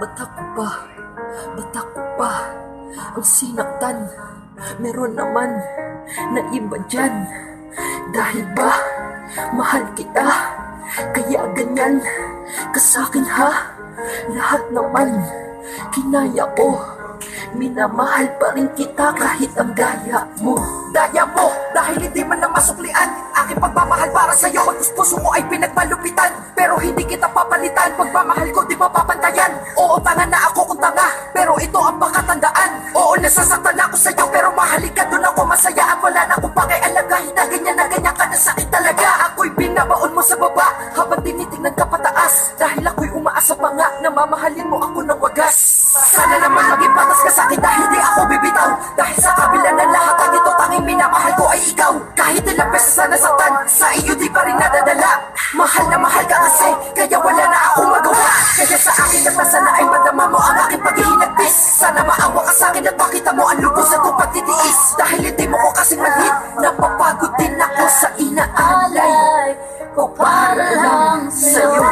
Bata ko pa, bata ko pa ang sinaktan. Meron naman na iba dyan. Dahil ba mahal kita, kaya ganyan ka sa'kin ha? Lahat naman kinaya ko, minamahal pa rin kita kahit ang daya mo. Daya mo, dahil hindi man lang masuklian aking pagmamahal para sa'yo. Pagkus puso mo ay pinagmalupitan, pero hindi kita papalitan. Pagmamahal ko di mapapantayan. Oo, tanga na ako kung tanga, pero ito ang pakatandaan. Oo, nasasaktan ako sa'yo, pero mahalin ka, doon ako masaya. At wala na akong pakialam kahit na ganyan ka na sakit talaga. Ako'y binabaon mo sa baba habang tinitingnan ka pataas, dahil ako'y umaasa pa nga na mamahalin mo ako ng wagas. Sana naman maging patas ka sa'kin dahil di ako bibitaw. Dahil sa kabila ng lahat ang ito, tanging minamahal ko ay ikaw. Kahit ilang beses na nasaktan, sa iyo di pa rin nadadala. Mahal na mahal ka kasi, kaya wala na akong magawa. Kaya sa akin at sana ay madama mo ang aking paghihinagpis. Sana maawa ka sa'kin at makita mo ang lubos at kong pagtitiis. Dahil hindi mo ko kasing manhid, napapagod din ako sa inaalay ko para lang sa'yo.